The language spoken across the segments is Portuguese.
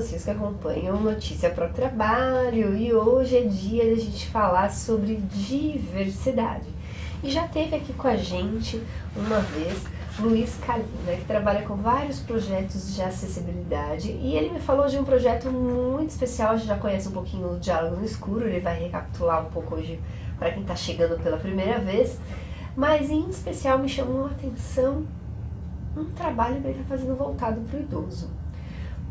vocês que acompanham Notícia para o Trabalho, e hoje é dia de a gente falar sobre diversidade. E já teve aqui com a gente uma vez Luiz Kalina, que trabalha com vários projetos de acessibilidade, e ele me falou de um projeto muito especial. A gente já conhece um pouquinho o Diálogo no Escuro, ele vai recapitular um pouco hoje para quem está chegando pela primeira vez, mas em especial me chamou a atenção um trabalho que ele está fazendo voltado para o idoso.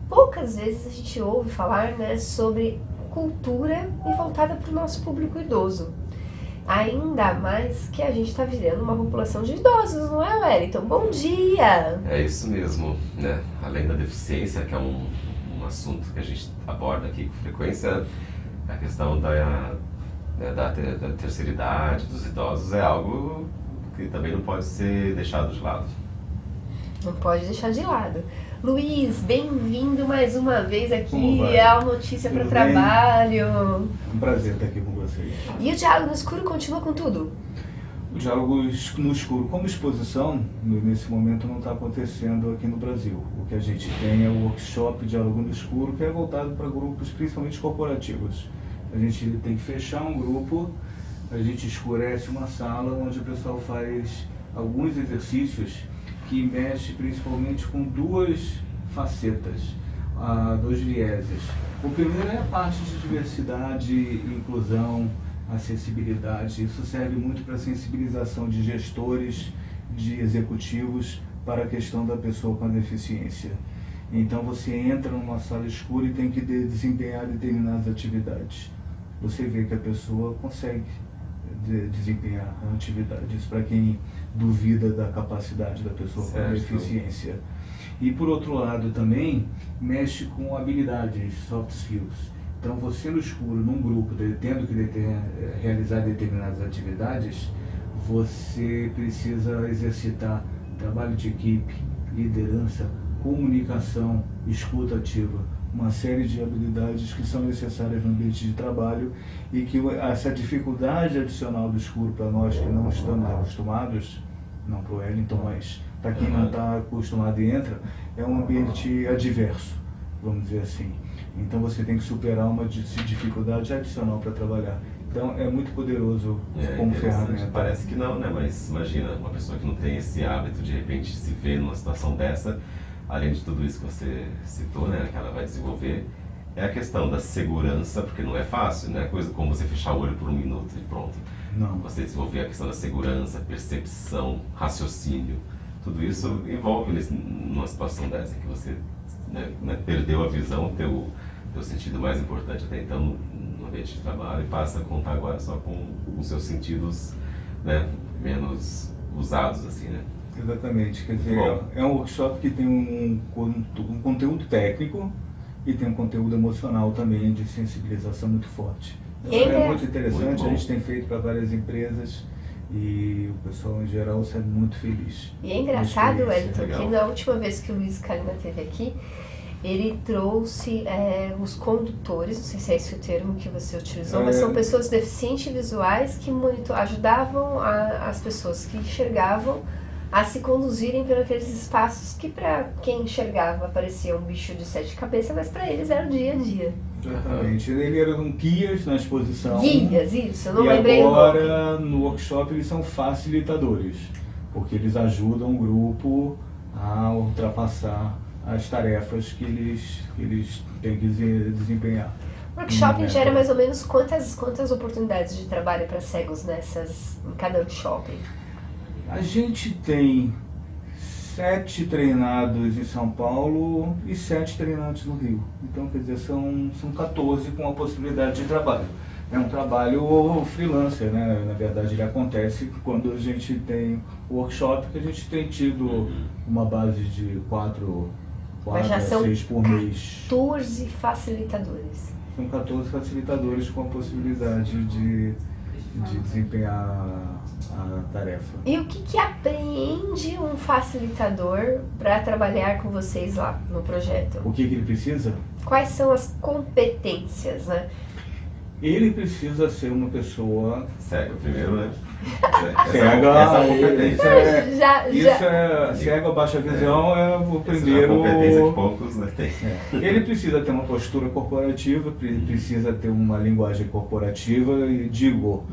Poucas vezes a gente ouve falar, né, sobre cultura e voltada para o nosso público idoso. Ainda mais que a gente está virando uma população de idosos, não é, Wellington? Bom dia! É isso mesmo, né? Além da deficiência, que é um assunto que a gente aborda aqui com frequência, a questão da terceira idade, dos idosos, é algo que também não pode ser deixado de lado. Não pode deixar de lado. Luiz, bem-vindo mais uma vez aqui ao Notícia para o Trabalho. Um prazer estar aqui com vocês. E o Diálogo no Escuro continua com tudo? O Diálogo no Escuro, como exposição, nesse momento não está acontecendo aqui no Brasil. O que a gente tem é o workshop Diálogo no Escuro, que é voltado para grupos principalmente corporativos. A gente tem que fechar um grupo, a gente escurece uma sala onde o pessoal faz alguns exercícios que mexe principalmente com duas facetas, dois vieses. O primeiro é a parte de diversidade, inclusão, acessibilidade. Isso serve muito para a sensibilização de gestores, de executivos para a questão da pessoa com deficiência. Então você entra numa sala escura e tem que desempenhar determinadas atividades. Você vê que a pessoa consegue desempenhar a atividade. Isso para quem duvida da capacidade da pessoa com deficiência. E por outro lado também mexe com habilidades, soft skills. Então você no escuro, num grupo, tendo que realizar determinadas atividades, você precisa exercitar trabalho de equipe, liderança, comunicação, escuta ativa, uma série de habilidades que são necessárias no ambiente de trabalho, e que essa dificuldade adicional do escuro para nós que não estamos acostumados, não para o Wellington, mas para quem não está acostumado e entra, é um ambiente adverso, vamos dizer assim. Então você tem que superar uma dificuldade adicional para trabalhar. Então é muito poderoso como ferramenta. Parece que não, né? Mas imagina, uma pessoa que não tem esse hábito, de repente se vê numa situação dessa, além de tudo isso que você citou, né, que ela vai desenvolver, é a questão da segurança, porque não é fácil, né? Coisa como você fechar o olho por um minuto e pronto. Não. Você desenvolver a questão da segurança, percepção, raciocínio, tudo isso envolve numa situação dessa que você perdeu a visão, teu sentido mais importante até então no ambiente de trabalho, e passa a contar agora só com os seus sentidos, né, menos usados, assim, né? Exatamente, quer dizer, é um workshop que tem um conteúdo técnico e tem um conteúdo emocional também, de sensibilização muito forte. É muito interessante, muito a gente tem feito para várias empresas e o pessoal em geral sai muito feliz. E é engraçado, Wellington, que na última vez que o Luiz Kalina esteve aqui, ele trouxe os condutores, não sei se é esse o termo que você utilizou, mas são pessoas deficientes visuais que ajudavam as pessoas que enxergavam a se conduzirem por aqueles espaços que para quem enxergava parecia um bicho de 7 cabeças, mas para eles era o dia a dia. Exatamente, ele eram guias na exposição. Guias, isso, eu não lembrei o nome. E agora no workshop eles são facilitadores, porque eles ajudam o grupo a ultrapassar as tarefas que eles têm que desempenhar. O workshop gera mais ou menos quantas oportunidades de trabalho para cegos em cada workshop? A gente tem 7 treinados em São Paulo e 7 treinados no Rio. Então, quer dizer, são 14 com a possibilidade de trabalho. É um trabalho freelancer, né? Na verdade, ele acontece quando a gente tem o workshop, que a gente tem tido uma base de 4 a 6 por mês. 14 facilitadores. São 14 facilitadores com a possibilidade de desempenhar a tarefa. E o que apreende um facilitador para trabalhar com vocês lá no projeto? O que ele precisa? Quais são as competências, né? Ele precisa ser uma pessoa Cega, primeiro, né? cega, competência. Cega, baixa visão é o primeiro. Essa é uma competência que poucos, né, tem. Ele precisa ter uma postura corporativa, precisa ter uma linguagem corporativa e digo,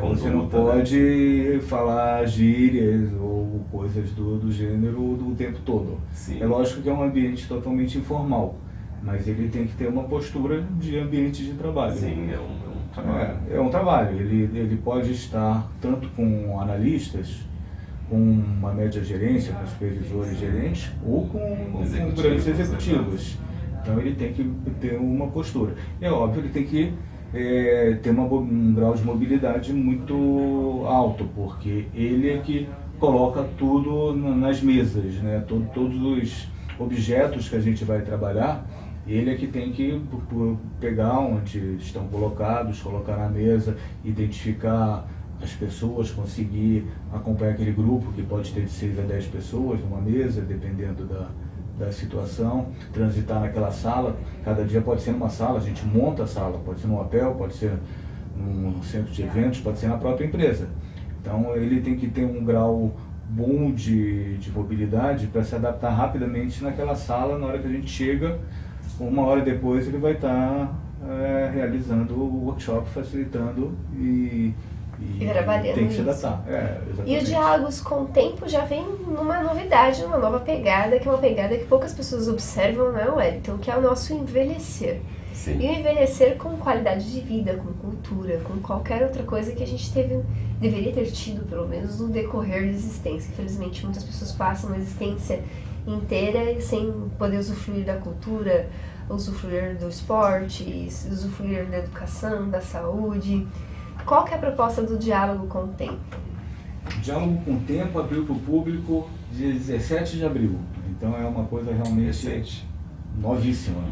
você não pode falar gírias ou coisas do gênero o tempo todo. Sim. É lógico que é um ambiente totalmente informal, mas ele tem que ter uma postura de ambiente de trabalho. Sim, é um trabalho. É um trabalho. Ele pode estar tanto com analistas, com uma média gerência, com supervisores gerentes, ou com grandes executivos. Então ele tem que ter uma postura. É óbvio, ele tem que ter um grau de mobilidade muito alto, porque ele é que coloca tudo nas mesas, né? Todos os objetos que a gente vai trabalhar, ele é que tem que pegar onde estão colocados, colocar na mesa, identificar as pessoas, conseguir acompanhar aquele grupo, que pode ter de 6 a 10 pessoas numa mesa, dependendo da situação, transitar naquela sala. Cada dia pode ser numa sala, a gente monta a sala, pode ser num hotel, pode ser num centro de eventos, pode ser na própria empresa. Então ele tem que ter um grau bom de mobilidade para se adaptar rapidamente naquela sala. Na hora que a gente chega, 1 hora depois ele vai estar realizando o workshop, facilitando e trabalhando tem que se isso. adaptar. E os diálogos com o tempo já vem numa novidade, numa nova pegada, que é uma pegada que poucas pessoas observam, né, Wellington? Que é o nosso envelhecer. Sim. E o envelhecer com qualidade de vida, com cultura, com qualquer outra coisa que a gente deveria ter tido, pelo menos, no decorrer da existência. Infelizmente, muitas pessoas passam a existência inteira sem poder usufruir da cultura, usufruir do esporte, usufruir da educação, da saúde. Qual que é a proposta do diálogo com o tempo? O diálogo com o tempo abriu para o público dia 17 de abril. Então é uma coisa realmente Recente. novíssima.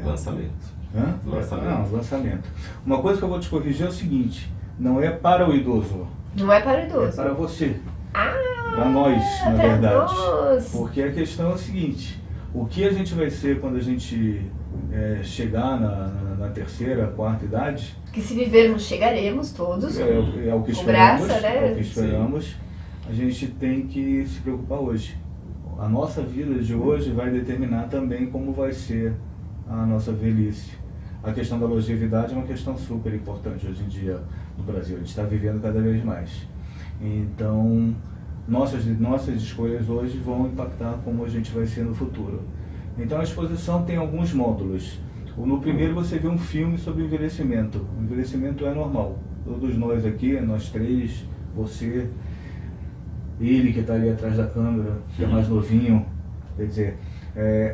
Lançamento. Hã? Lançamento. Não, lançamento. Uma coisa que eu vou te corrigir é o seguinte: não é para o idoso. Não é para o É idoso. para você. Ah, Para nós, na pra verdade. nós. Porque a questão é o seguinte: o que a gente vai ser quando a gente chegar na terceira, quarta idade? Que se vivermos, chegaremos todos. É o que Com esperamos. graça, né? É o que esperamos. A gente tem que se preocupar hoje. A nossa vida de hoje vai determinar também como vai ser a nossa velhice. A questão da longevidade é uma questão super importante hoje em dia no Brasil. A gente está vivendo cada vez mais. Então, nossas escolhas hoje vão impactar como a gente vai ser no futuro. Então, a exposição tem alguns módulos. No primeiro, você vê um filme sobre envelhecimento. O envelhecimento é normal. Todos nós aqui, nós três, você, ele que está ali atrás da câmera, que é mais novinho, quer dizer,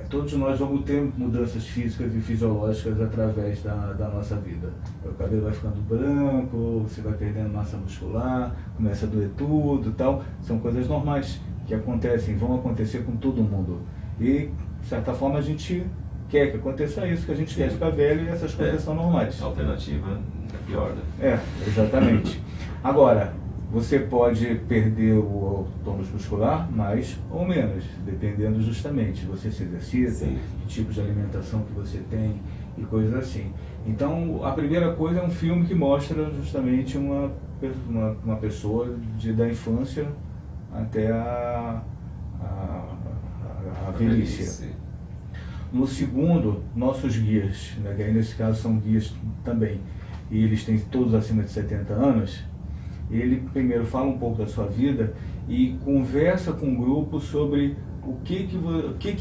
todos nós vamos ter mudanças físicas e fisiológicas através da nossa vida. O cabelo vai ficando branco, você vai perdendo massa muscular, começa a doer tudo e tal. São coisas normais que acontecem, vão acontecer com todo mundo. E, de certa forma, a gente quer que aconteça isso, que a gente quer ficar velho e essas coisas são normais. A alternativa é pior, né? Exatamente. Agora, você pode perder o tônus muscular, mais ou menos, dependendo justamente. Você se exercita, que tipo de alimentação que você tem e coisas assim. Então, a primeira coisa é um filme que mostra justamente uma pessoa da infância até a velhice. No segundo, nossos guias, né, que aí nesse caso são guias também, e eles têm todos acima de 70 anos, ele primeiro fala um pouco da sua vida e conversa com o grupo sobre o que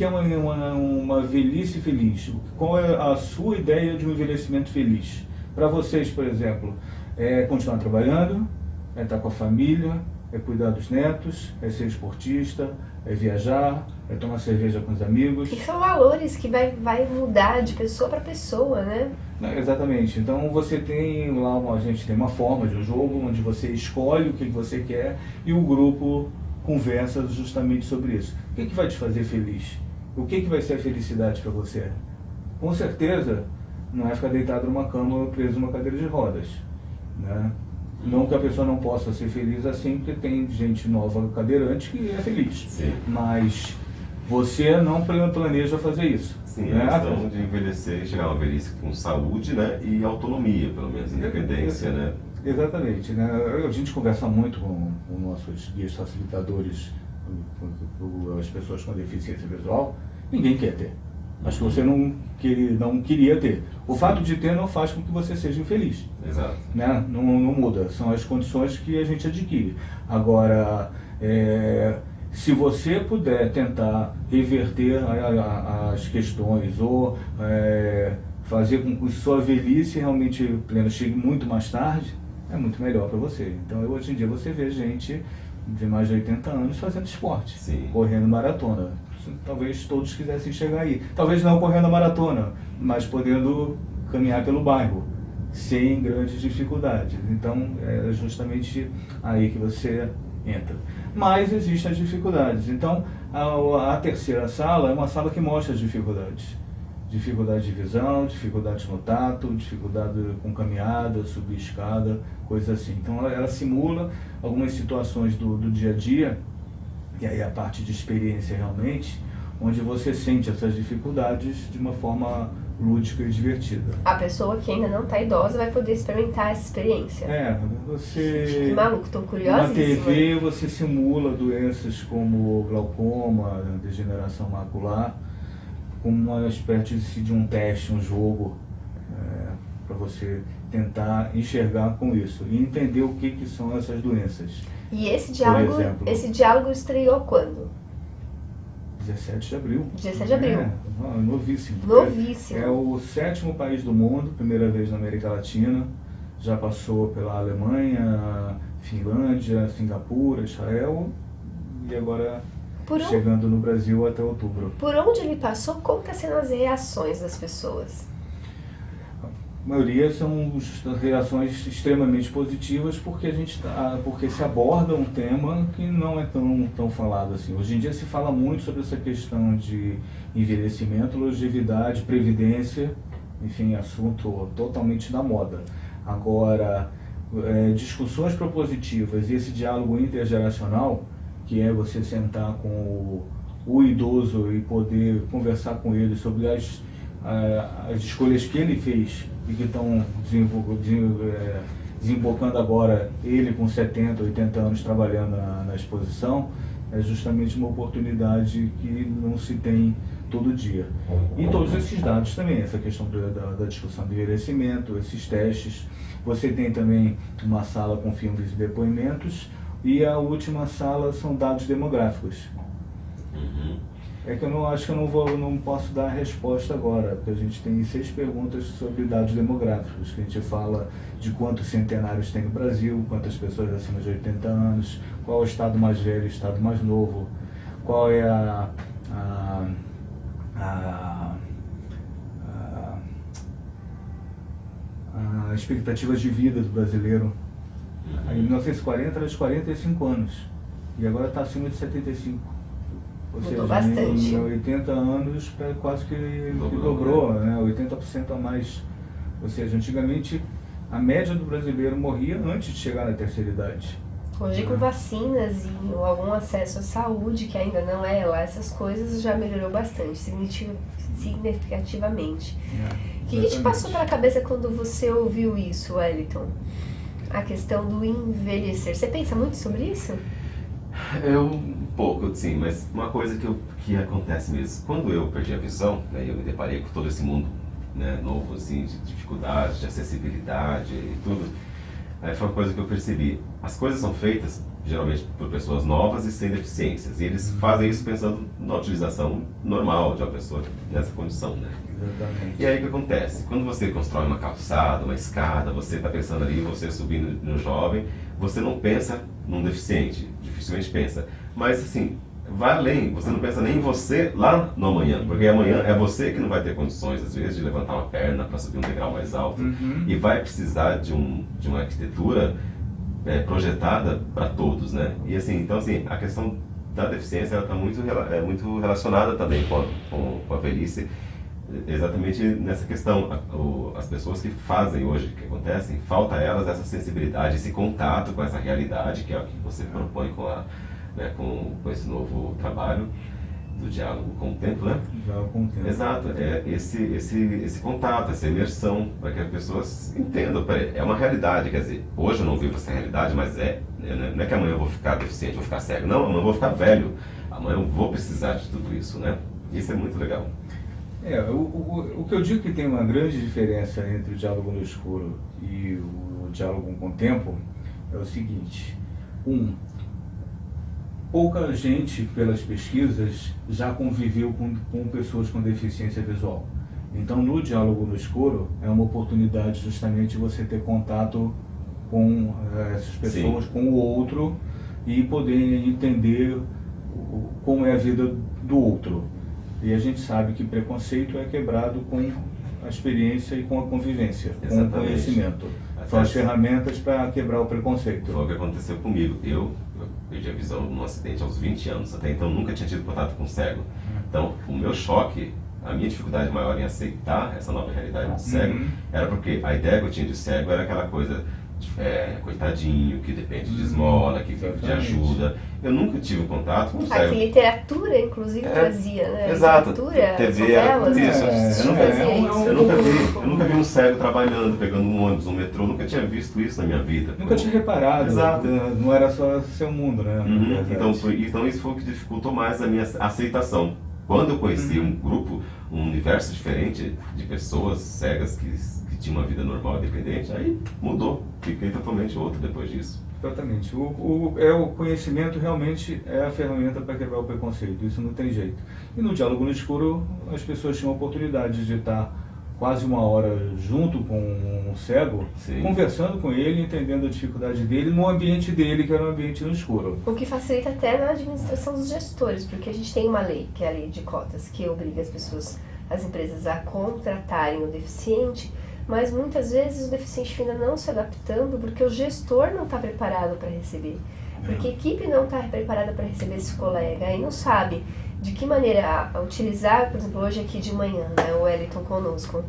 é uma velhice feliz, qual é a sua ideia de um envelhecimento feliz. Para vocês, por exemplo, é continuar trabalhando, é estar com a família, é cuidar dos netos, é ser esportista, é viajar, é tomar cerveja com os amigos. E são valores que vai mudar de pessoa para pessoa, né? Exatamente. Então você tem lá, a gente tem uma forma de um jogo onde você escolhe o que você quer e o grupo conversa justamente sobre isso. O que vai te fazer feliz? O que vai ser a felicidade para você? Com certeza não é ficar deitado numa cama preso numa cadeira de rodas, né? Não que a pessoa não possa ser feliz assim, porque tem gente nova cadeirante que é feliz. Sim. Mas você não planeja fazer isso. Sim, é a questão de envelhecer e chegar a uma velhice com saúde, né, e autonomia, pelo menos, independência, né? Exatamente, né? A gente conversa muito com nossos guias facilitadores, com as pessoas com deficiência visual, ninguém quer ter. Acho que você não queria ter. O fato de ter não faz com que você seja infeliz. Exato. Né? Não muda, são as condições que a gente adquire. Agora, se você puder tentar reverter as questões ou fazer com que sua velhice realmente plena chegue muito mais tarde, é muito melhor para você. Então, hoje em dia você vê gente de mais de 80 anos fazendo esporte, Sim. correndo maratona. Talvez todos quisessem chegar aí. Talvez não correndo a maratona, mas podendo caminhar pelo bairro, sem grandes dificuldades. Então, é justamente aí que você entra. Mas existem as dificuldades. Então, a terceira sala é uma sala que mostra as dificuldades. Dificuldade de visão, dificuldades no tato, dificuldade com caminhada, subir escada, coisas assim. Então, ela simula algumas situações do dia a dia, e aí a parte de experiência realmente, onde você sente essas dificuldades de uma forma lúdica e divertida. A pessoa que ainda não está idosa vai poder experimentar essa experiência. Você... Que maluco, tô curiosíssima. Na TV você simula doenças como glaucoma, degeneração macular, como uma espécie de um teste, um jogo, para você tentar enxergar com isso e entender o que são essas doenças. E esse diálogo estreou quando? 17 de abril. 17 de abril. Novíssimo. Novíssimo. É o 7º país do mundo, primeira vez na América Latina. Já passou pela Alemanha, Finlândia, Singapura, Israel e agora chegando no Brasil até outubro. Por onde ele passou, como estão sendo as reações das pessoas? A maioria são reações extremamente positivas porque porque se aborda um tema que não é tão falado assim. Hoje em dia se fala muito sobre essa questão de envelhecimento, longevidade, previdência, enfim, assunto totalmente na moda. Agora, discussões propositivas e esse diálogo intergeracional, que é você sentar com o idoso e poder conversar com ele sobre as escolhas que ele fez e que estão desembocando agora, ele com 70, 80 anos trabalhando na exposição, é justamente uma oportunidade que não se tem todo dia. E todos esses dados também, essa questão da discussão do envelhecimento, esses testes. Você tem também uma sala com filmes e depoimentos, e a última sala são dados demográficos. É que eu acho que eu não posso dar a resposta agora, porque a gente tem 6 perguntas sobre dados demográficos, que a gente fala de quantos centenários tem no Brasil, quantas pessoas acima de 80 anos, qual é o estado mais velho e o estado mais novo, qual é a expectativa de vida do brasileiro. Em 1940 era de 45 anos, e agora está acima de 75. Ou Mudou seja, bastante. em 80 anos quase que dobrou, né? 80% a mais. Ou seja, antigamente a média do brasileiro morria antes de chegar na terceira idade. Hoje com vacinas e algum acesso à saúde, que ainda não é lá, essas coisas já melhorou bastante, significativamente. O que te passou pela cabeça quando você ouviu isso, Wellington? A questão do envelhecer. Você pensa muito sobre isso? Um pouco, sim, mas uma coisa que acontece mesmo, quando eu perdi a visão, né, eu me deparei com todo esse mundo, né, novo, assim, de dificuldade, de acessibilidade e tudo, aí foi uma coisa que eu percebi. As coisas são feitas, geralmente, por pessoas novas e sem deficiências, e eles fazem isso pensando na utilização normal de uma pessoa nessa condição, né? Exatamente. E aí o que acontece? Quando você constrói uma calçada, uma escada, você está pensando ali, você subindo no jovem, você não pensa num deficiente, dificilmente pensa. Mas assim, vai além, você não pensa nem em você lá no amanhã, porque amanhã é você que não vai ter condições, às vezes, de levantar uma perna para subir um degrau mais alto, e vai precisar de uma arquitetura projetada para todos, né? E assim, então assim, a questão da deficiência ela está muito relacionada também com a velhice, exatamente nessa questão. As pessoas que fazem hoje, que acontecem, falta a elas essa sensibilidade, esse contato com essa realidade, que é o que você propõe com esse novo trabalho. do diálogo com o tempo, né? Diálogo com o tempo. Exato, é esse contato, essa imersão, para que as pessoas entendam, peraí, é uma realidade, quer dizer, hoje eu não vivo essa realidade, mas não é que amanhã eu vou ficar deficiente, vou ficar cego, não, amanhã eu vou ficar velho, amanhã eu vou precisar de tudo isso, né? Isso é muito legal. O que eu digo que tem uma grande diferença entre o diálogo no escuro e o diálogo com o tempo é o seguinte: pouca gente, pelas pesquisas, já conviveu com pessoas com deficiência visual. Então, no diálogo no escuro, é uma oportunidade justamente de você ter contato com essas pessoas, Sim. com o outro, e poder entender como é a vida do outro. E a gente sabe que preconceito é quebrado com a experiência e com a convivência, Exatamente. Com o conhecimento. São as ferramentas para quebrar o preconceito. Foi o que aconteceu comigo. Eu perdi a visão num acidente aos 20 anos, até então nunca tinha tido contato com cego. Então, o meu choque, a minha dificuldade maior em aceitar essa nova realidade de cego, era porque a ideia que eu tinha de cego era aquela coisa, coitadinho, que depende de esmola, que vive de ajuda. Eu nunca tive contato com cego. Que literatura, inclusive, trazia, né? Exato. Literatura, TV, eu nunca vi um cego trabalhando, pegando um ônibus, um metrô, nunca tinha visto isso na minha vida. Nunca tinha reparado. Exato. Não era só seu mundo, né? Então isso foi o que dificultou mais a minha aceitação. Quando eu conheci um grupo, um universo diferente de pessoas cegas que tinham uma vida normal, independente, aí mudou. Fiquei totalmente outro depois disso. Exatamente. O conhecimento realmente é a ferramenta para quebrar o preconceito, isso não tem jeito. E no diálogo no escuro, as pessoas tinham a oportunidade de estar quase uma hora junto com um cego, Sim. conversando com ele, entendendo a dificuldade dele no ambiente dele, que era um ambiente no escuro. O que facilita até na administração dos gestores, porque a gente tem uma lei, que é a lei de cotas, que obriga as empresas a contratarem o deficiente, mas muitas vezes o deficiente ainda não se adaptando porque o gestor não está preparado para receber. Porque a equipe não está preparada para receber esse colega e não sabe de que maneira utilizar, por exemplo, hoje aqui de manhã, né, o Wellington conosco.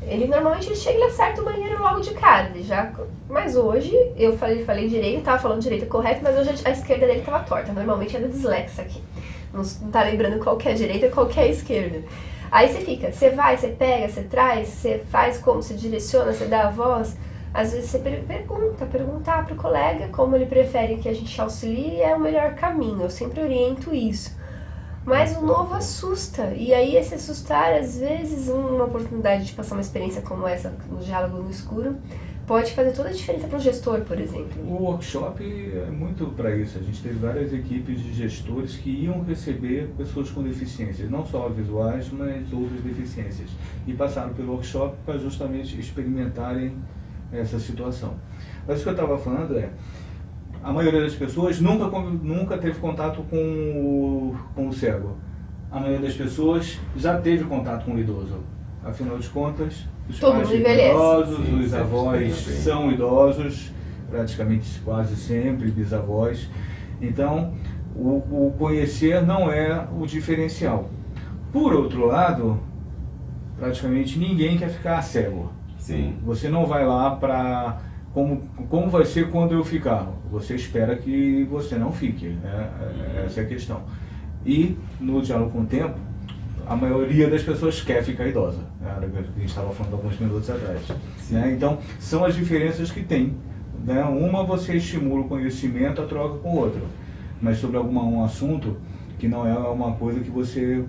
Ele normalmente chega e acerta o banheiro logo de cara. Mas hoje eu falei direito, estava falando direito correto, mas hoje a esquerda dele estava torta. Normalmente é da dislexia aqui. Não está lembrando qual que é a direita e qual que é a esquerda. Aí você vai, você pega, você traz, você faz como, você direciona, você dá a voz. Às vezes você perguntar para o colega como ele prefere que a gente auxilie é o melhor caminho. Eu sempre oriento isso. Mas o novo assusta. E aí esse assustar, às vezes, uma oportunidade de passar uma experiência como essa, no diálogo no escuro, pode fazer toda a diferença para o gestor, por exemplo. O workshop é muito para isso. A gente teve várias equipes de gestores que iam receber pessoas com deficiências, não só visuais, mas outras deficiências. E passaram pelo workshop para justamente experimentarem essa situação. Mas o que eu estava falando a maioria das pessoas nunca teve contato com o cego. A maioria das pessoas já teve contato com o idoso. Afinal de contas, os pais são idosos, os avós são idosos, praticamente quase sempre, bisavós. Então, o conhecer não é o diferencial. Por outro lado, praticamente ninguém quer ficar cego. Sim. Você não vai lá para... Como vai ser quando eu ficar? Você espera que você não fique, né? Essa é a questão. E no diálogo com o tempo, a maioria das pessoas quer ficar idosa, né? A gente estava falando alguns minutos atrás, né? Então, são as diferenças que tem, né? Uma, você estimula o conhecimento, a troca com o outro, mas sobre um assunto que não é uma coisa que você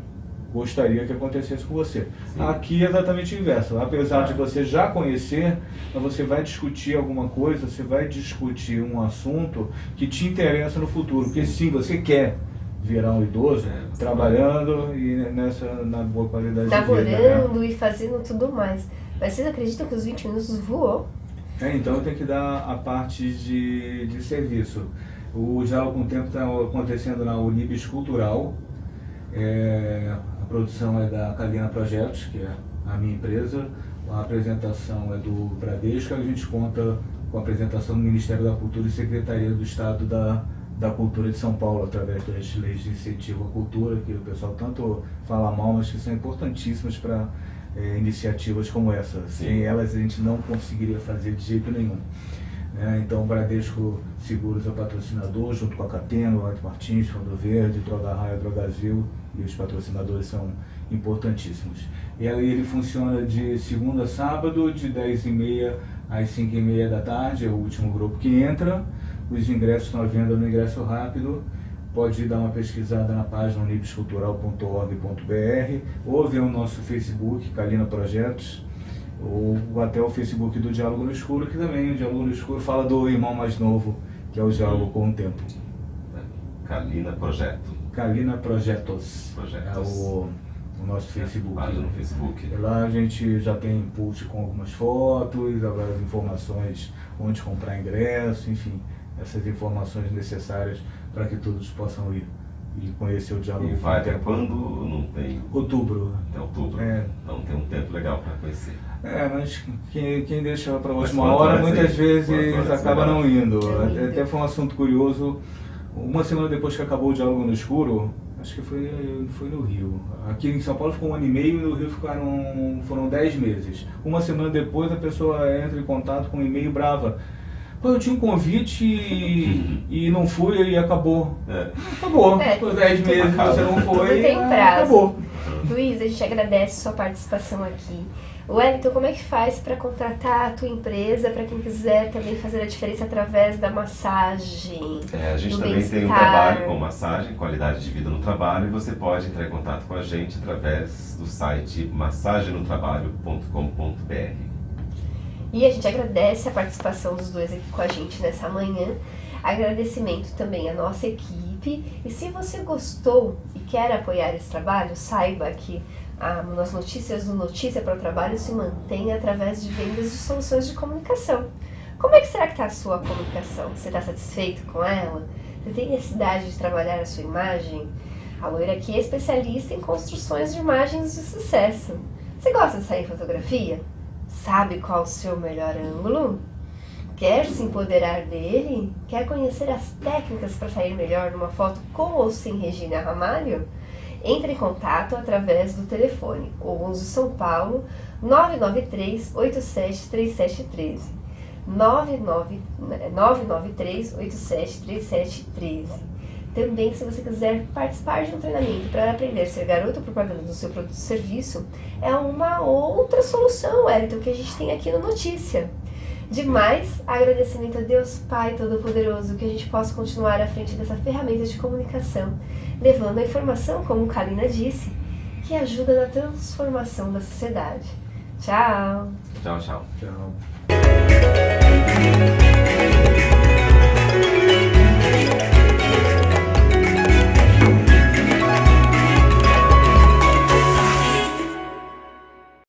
gostaria que acontecesse com você. Sim. Aqui é exatamente o inverso. Apesar de você já conhecer, você vai discutir alguma coisa, você vai discutir um assunto que te interessa no futuro, porque sim, você quer virar um idoso trabalhando e na boa qualidade de vida. Namorando e fazendo tudo mais. Mas vocês acreditam que os 20 minutos voou? Então tem que dar a parte de serviço. O diálogo com o tempo está acontecendo na Unibis Cultural. A produção é da Calina Projetos, que é a minha empresa. A apresentação é do Bradesco. A gente conta com a apresentação do Ministério da Cultura e Secretaria do Estado da Cultura de São Paulo, através das leis de incentivo à cultura, que o pessoal tanto fala mal, mas que são importantíssimas para iniciativas como essa. Sem elas a gente não conseguiria fazer de jeito nenhum. né? Então o Bradesco Seguros é patrocinador, junto com a Cateno, White Martins, Fundo Verde, Droga Raia, Drogazil, e os patrocinadores são importantíssimos. E aí ele funciona de segunda a sábado, de 10h30 às 5h30 da tarde, é o último grupo que entra. Os ingressos estão à venda no Ingresso Rápido. Pode dar uma pesquisada na página unipescultural.org.br ou ver o nosso Facebook, Kalina Projetos, ou até o Facebook do Diálogo no Escuro, que também o Diálogo no Escuro fala do irmão mais novo, que é o Diálogo com o Tempo. Kalina Projeto. Kalina Projetos. Projetos. É o nosso Facebook. Página no Facebook. Lá a gente já tem post com algumas fotos, algumas informações onde comprar ingresso, enfim, essas informações necessárias para que todos possam ir e conhecer o Diálogo. E vai até quando? Não tem? Outubro. Até outubro. É. Então tem um tempo legal para conhecer. Mas quem deixa para a Mas última quanto hora antes muitas aí, vezes quanto antes acaba melhor. não indo. Até foi um assunto curioso. Uma semana depois que acabou o Diálogo no Escuro, acho que foi no Rio. Aqui em São Paulo ficou 1 ano e meio e no Rio foram 10 meses. Uma semana depois a pessoa entra em contato com um e-mail brava. Pô, eu tinha um convite e não fui e acabou. Acabou. Por 10 meses você não foi Tudo tem e prazo. acabou. Luiz, a gente agradece sua participação aqui. Wellington, como é que faz para contratar a tua empresa, para quem quiser também fazer a diferença através da massagem? A gente do também tem um bem-estar? trabalho com massagem, qualidade de vida no trabalho, e você pode entrar em contato com a gente através do site massagenotrabalho.com.br. E a gente agradece a participação dos dois aqui com a gente nessa manhã. Agradecimento também à nossa equipe. E se você gostou e quer apoiar esse trabalho, saiba que as notícias do Notícia para o Trabalho se mantém através de vendas de soluções de comunicação. Como é que será que está a sua comunicação? Você está satisfeito com ela? Você tem necessidade de trabalhar a sua imagem? A Loira aqui é especialista em construções de imagens de sucesso. Você gosta de sair em fotografia? Sabe qual o seu melhor ângulo? Quer se empoderar dele? Quer conhecer as técnicas para sair melhor numa foto com ou sem Regina Ramalho? Entre em contato através do telefone 11 São Paulo 993 87 3713 993 87 3713. Também, se você quiser participar de um treinamento para aprender a ser garoto propaganda do seu produto ou serviço, é uma outra solução, Wellington, que a gente tem aqui no Notícia. Demais, agradecimento a Deus Pai Todo-Poderoso, que a gente possa continuar à frente dessa ferramenta de comunicação, levando a informação, como Kalina disse, que ajuda na transformação da sociedade. Tchau! Tchau, tchau. Tchau.